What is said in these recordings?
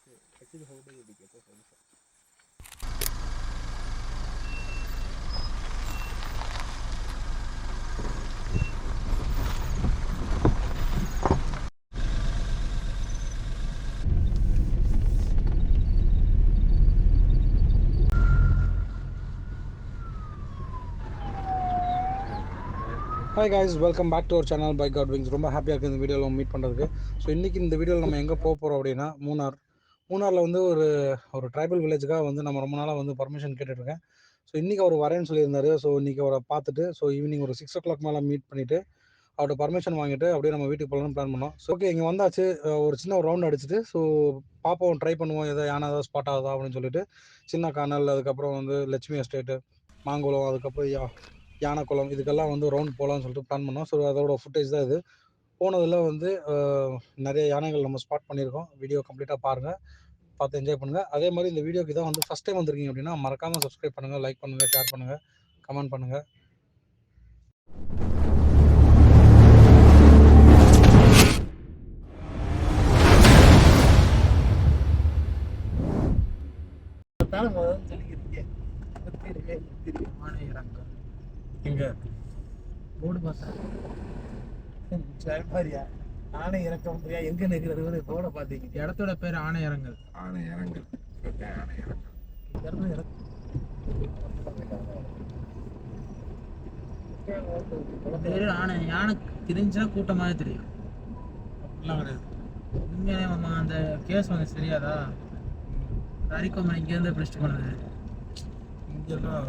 Actually, how do you get a sense? Hi guys, welcome back to our channel by God wings. ரொம்ப ஹாப்பியாக இருக்குது இந்த வீடியோவில் meet பண்ணுறதுக்கு. ஸோ இன்றைக்கி இந்த வீடியோவில் நம்ம எங்கே போக போகிறோம் அப்படின்னா மூணாரில் வந்து ஒரு ட்ரைபல் வில்லேஜுக்காக வந்து நம்ம ரொம்ப நாளாக வந்து பர்மிஷன் கேட்டுட்ருக்கேன். ஸோ இன்றைக்கி அவர் வரேன்னு சொல்லியிருந்தாரு. ஸோ இன்றைக்கி அவரை பார்த்துட்டு ஸோ ஈவினிங் ஒரு 6 o'clock மேலே மீட் பண்ணிவிட்டு அவர்கிட்ட பர்மிஷன் வாங்கிட்டு அப்படியே நம்ம வீட்டுக்கு போகலான்னு பிளான் பண்ணோம். ஸோ ஓகே, இங்கே வந்தாச்சு. ஒரு சின்ன ஒரு ரவுண்ட் அடிச்சுட்டு ஸோ பார்ப்போம், ட்ரை பண்ணுவோம், எதாவது யானை ஏதாவது ஸ்பாட் ஆகுதா அப்படின்னு சொல்லிட்டு. சின்ன கானல், அதுக்கப்புறம் வந்து லட்சுமி எஸ்டேட்டு, மாங்குளம், அதுக்கப்புறம் யானைக்குளம், இதுக்கெல்லாம் வந்து ரவுண்ட் போகலான்னு சொல்லிட்டு பிளான் பண்ணோம். ஸோ அதோட ஃபுட்டேஜ் தான் இது. போனதில் வந்து நிறைய யானைகள் நம்ம ஸ்பாட் பண்ணியிருக்கோம். வீடியோ கம்ப்ளீட்டாக பாருங்கள், பார்த்து என்ஜாய் பண்ணுங்கள். அதே மாதிரி இந்த வீடியோக்கு தான் வந்து ஃபஸ்ட் டைம் வந்திருக்கீங்க அப்படின்னா மறக்காமல் சப்ஸ்கிரைப் பண்ணுங்கள், லைக் பண்ணுங்கள், ஷேர் பண்ணுங்கள், கமெண்ட் பண்ணுங்கள். இங்கே போர்டு பார்த்தா ஆனை இறக்க முடியா எங்க நிற்கிறது போர்டை பார்த்தீங்க. இடத்தோட பேர் ஆனையரங்கல். பேரு ஆனை. யானை தெரிஞ்சா கூட்டமாக தெரியும். அப்படிலாம் கிடையாது. உண்மையிலே மாமா அந்த கேஸ் வந்து தெரியாதா? அரிக்கோமன் இங்கேருந்து பிடிச்சிட்டு போனது. இங்கெல்லாம்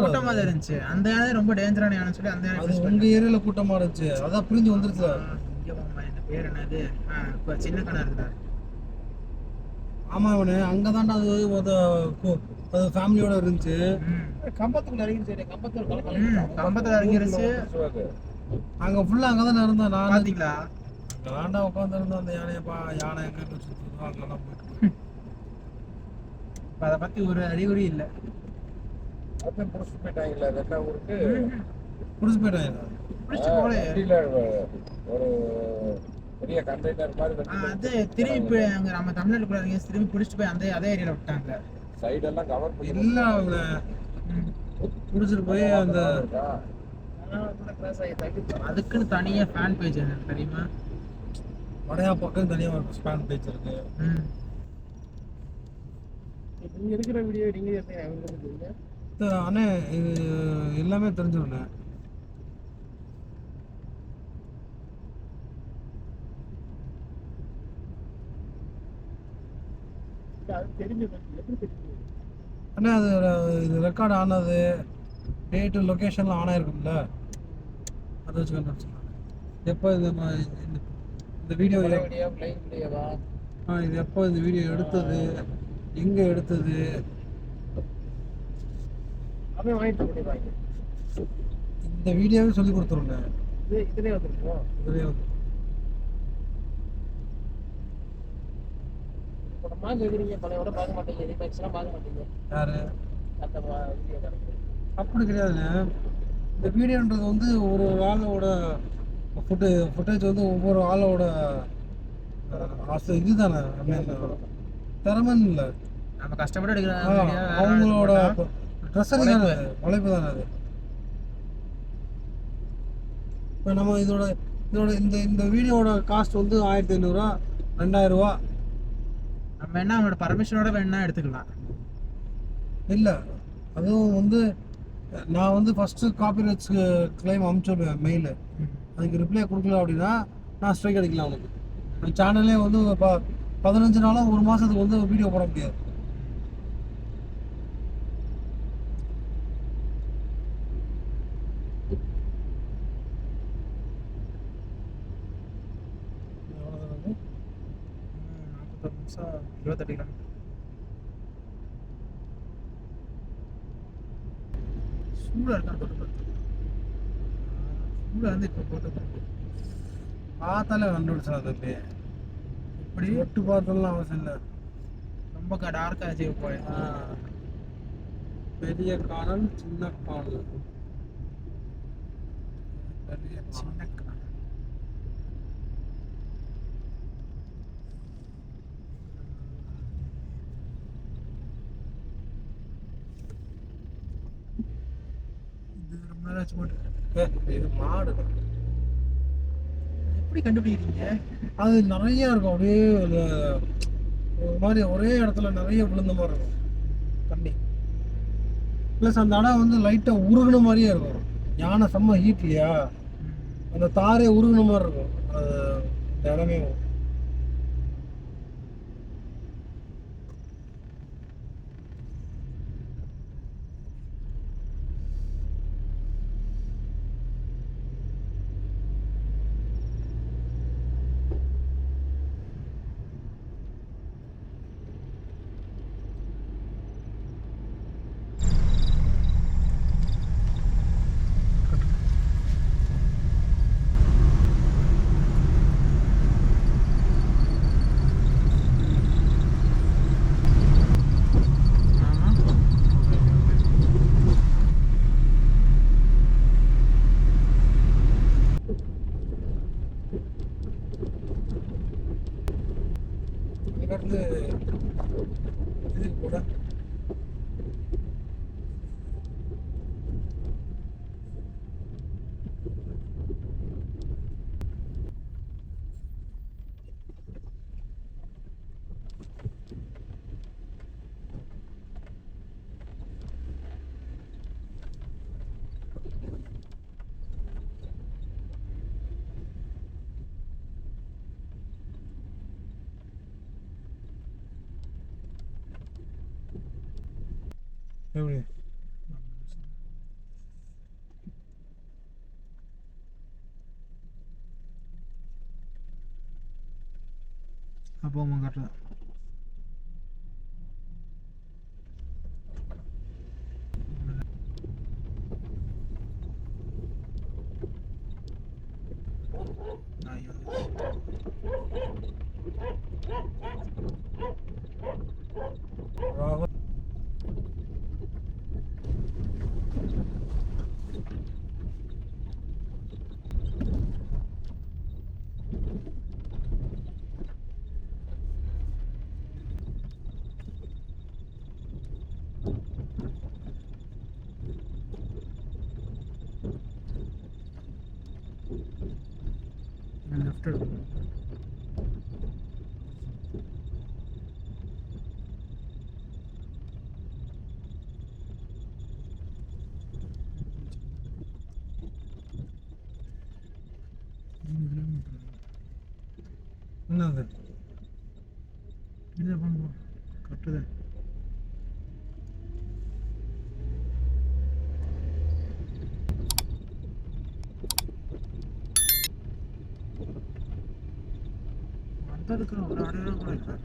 கூட்டமாக தான் இருந்துச்சு. அந்த யானை ரொம்ப டேஞ்சரான யானை சொல்லி அந்த யானை உங்க ஏரியால கூட்டமா இருந்துச்சு, அதான் பிரிஞ்சு வந்துருச்சு. இங்கே மாமா இந்த பேர் என்னது? இப்போ சின்ன கணா இருக்குதா? ஆமா, அவனு அங்கதான்டா அது ஃபேமிலியோட இருந்துச்சு. கம்பத்துக்குள்ள இறங்கிருச்சு. கம்பத்தில் இறங்கிருச்சு. அங்க ஃபுல்லா அங்கதான் இருந்தேன் நான். பார்த்தீங்களா? அங்கதான்டா உட்காந்து இருந்தேன். அந்த யானை எங்க சுற்றுதோ அங்கெல்லாம் போயிட்டு அதை பத்தி ஒரு அறிகுறி இல்லை. புடிச்சு போயிட்டாங்க. ஒரு பெரிய கண்டெய்னர் மாதிரி அது திரும்பி அங்க நம்ம தமிழ்நாட்டுக்குள்ள திரும்பி பிடிச்சிட்டு போய் அதே ஏரியால விட்டாங்க. சைடெல்லாம் கவர் இல்ல, அவங்க புடிச்சிட்டு போய் அந்த அதுக்குன்னு தனியா ஃபேன் பேஜ் தெரியுமா? வடையா பக்கம் தனியா ஒரு ஃபேன் பேஜ் இருக்கு. நீங்க இருக்கிற வீடியோ நீங்க அண்ணே இது எல்லாமே தெரிஞ்சுருண்ணே. அண்ணே அது இது ரெக்கார்ட் ஆனது, டேட்டு, லொக்கேஷன்லாம் ஆன் ஆயிருக்கும்ல, அதை வச்சு கண்டுபிடிச்சிடலாம். எப்போ இந்த வீடியோ இது எப்போ இந்த வீடியோ எடுத்தது, எங்கே எடுத்தது, இந்த வீடியோவே சொல்லி கொடுத்துருங்க. இதுலேயே வந்துருக்கோம். இதுலேயே வந்து யாரு அப்படி கிடையாதுண்ணே. இந்த வீடியோன்றது வந்து ஒரு ஆளோட ஃபுட்டேஜ் வந்து ஒவ்வொரு ஆளோட இதுதானே, திறமைன்னு இல்லை, நம்ம கஷ்டப்பட்டு எடுக்கிற அவங்களோட ட்ரெஸ்ஸரிங் தானே, உழைப்பு தானே அது. இப்போ நம்ம இதோட இந்த வீடியோட காஸ்ட் வந்து 1500 ரூபா, 2000 ரூபா. நம்ம என்ன அவனோட பர்மிஷனோட வேணா எடுத்துக்கலாம். இல்லை, அதுவும் வந்து நான் வந்து ஃபஸ்ட்டு காப்பிரைட்ஸ் கிளைம் அனுப்பிச்சுடுவேன் மெயிலு. அதுக்கு ரிப்ளை கொடுக்கல அப்படின்னா நான் ஸ்ட்ரைக் அடிக்கலாம். அவனுக்கு சேனல்லே வந்து 15 நாளும் 1 மாதத்துக்கு வந்து வீடியோ போட முடியாது. நிமிஷம் 28 கிலோமீட்டர். சூடாக இருக்கான்னு போட்டு பார்த்து சூடாக வந்து இப்போ போட்டு பார்த்தாலே கண்டுபிடிச்சா தம்பி. இப்படி ஒட்டு பார்த்தலாம் அவசியம் இல்லை. ரொம்ப டார்க்காக வச்சு போய் பெரிய காணல், சின்ன காணல், பெரிய சின்ன காணல். கலர் வச்சு போட்டு இது மாடு தான். எப்படி கண்டுபிடிக்கிறீங்க? அது நிறைய இருக்கும், அப்படியே ஒரு மாதிரி ஒரே இடத்துல நிறைய விழுந்த மாதிரி இருக்கும் தண்ணி. ப்ளஸ் அந்த இடம் வந்து லைட்டாக உருகுன மாதிரியே இருக்கும். யானை செம்ம ஹீட் இல்லையா, அந்த தாரே உருகுன மாதிரி இருக்கும் அது இந்த இடமே. இங்கேருந்து இதுக்கு போட எப்படி அப்போ கரெக்டாக ராகுல் லெஃப்ட் எடுக்கணும். என்னது இல்லை பண்ணுவோம் கரெக்டு தான். இருக்கிற ஒரு அடையாளம் கூட இல்லை.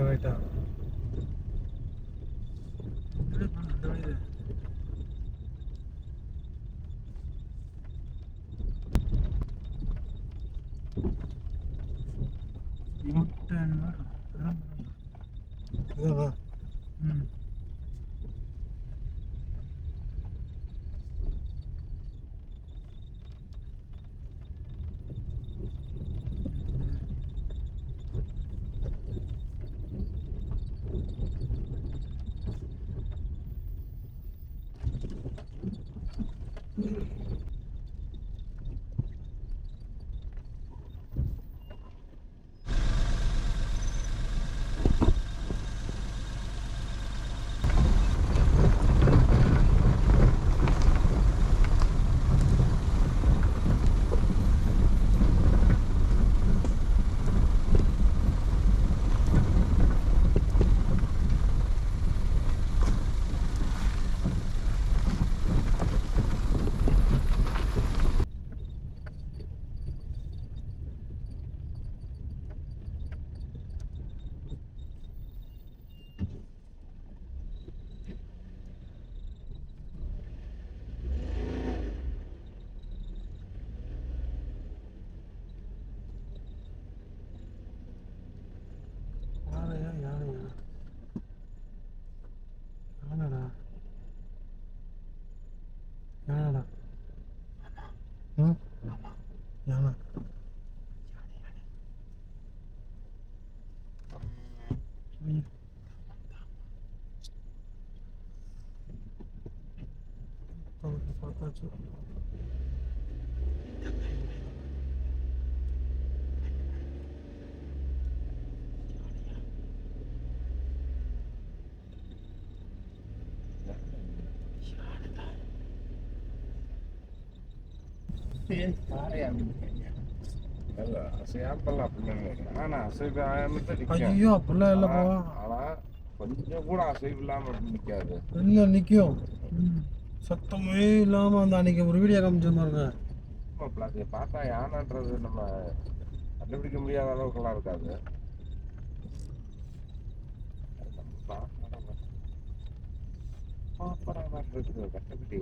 ரைட்டா அந்த வழி இதுதான் ம் யானை பார்த்தாச்சு. இல்ல, அசையாமலாம் அப்படிலாம் இல்லை. ஆனா அசைவாம தான் நிக்கும். ஐயோ அப்படிலாம் இல்லைப்பா. ஆனா கொஞ்சம் கூட அசைவு இல்லாம அப்படி நிக்காது. இல்லை நிற்கும். ம். சத்தமே இல்லாமல் அந்த அன்னைக்கு ஒரு வீடியோ காமிச்சிருந்தாருங்க. அதை பார்த்தா யானைன்றது நம்ம கண்டுபிடிக்க முடியாத அளவுக்குலாம் இருக்காது. அது நம்ம பாப்பரா மாதிரி இருக்குது கட்டுப்படி.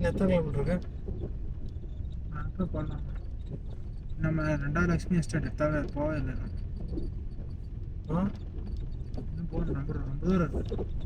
எத்தனை கிலோமீட்டர் இருக்கு? அப்போ போடலாம். நம்ம 2வது லட்சுமி எஸ்டேட் எத்தாவே போவே இல்லை. ஆ இன்னும் போகணும். ரொம்ப தூரம் இருக்கு.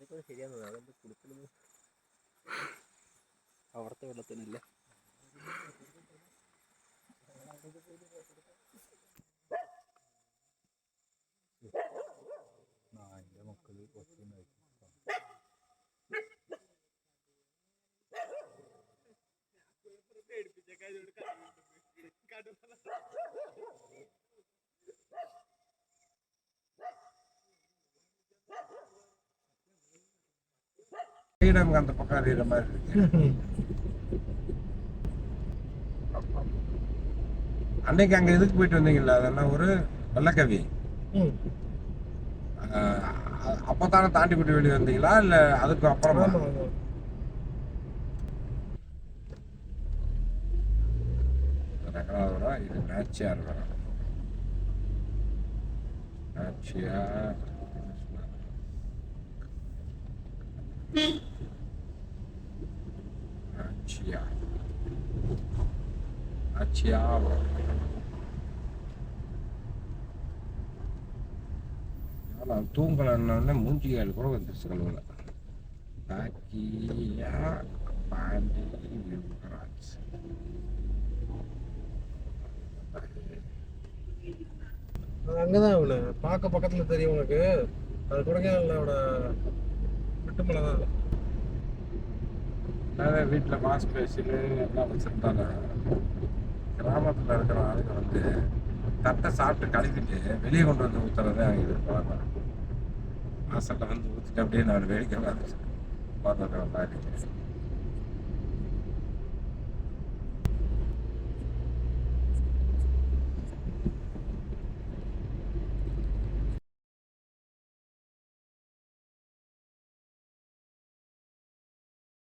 ഇതൊക്കെ ശരിയാകുന്നത് അതെന്ത് കുളിക്കുന്നത് അവിടുത്തെ വെള്ളത്തിനല്ലേ. നായിൻ്റെ മക്കൾ കൊച്ചുണ്ടായി நமக்கு அந்த பக்கம் அறிகிற மாதிரி இருக்கு. அன்னைக்கு அங்க இதுக்கு போயிட்டு வந்தீங்கல்ல, அதெல்லாம் ஒரு வெள்ளக்கவி. அப்பதானே தாண்டிக்குட்டி வெளியே வந்தீங்களா இல்ல அதுக்கு அப்புறமா? ரெண்டாவது இது நாச்சியார் வரம். நாச்சியார் தூங்கலன்னு மூஞ்சிகால் கூட வந்துருச்சு கழுவுல. பாக்கியா பாண்டி யுவராஜ் அங்கதான் அவனு பார்க்க பக்கத்துல தெரியும் உனக்கு. அது கொடைக்கானலோட விட்டுமலை தான் அது. நிறைய வீட்டில் வாஷ் பேசின்னு எல்லாம் வச்சுருந்தாங்க. கிராமத்தில் இருக்கிற ஆளுங்க வந்து தட்டை சாப்பிட்டு கழுவிட்டு வெளியே கொண்டு வந்து ஊற்றுறதே இது பழக்கம். வாசலில் வந்து ஊற்றிட்டு அப்படியே நான் வேடிக்கை பார்த்துட்டு பார்த்துருக்கேன்.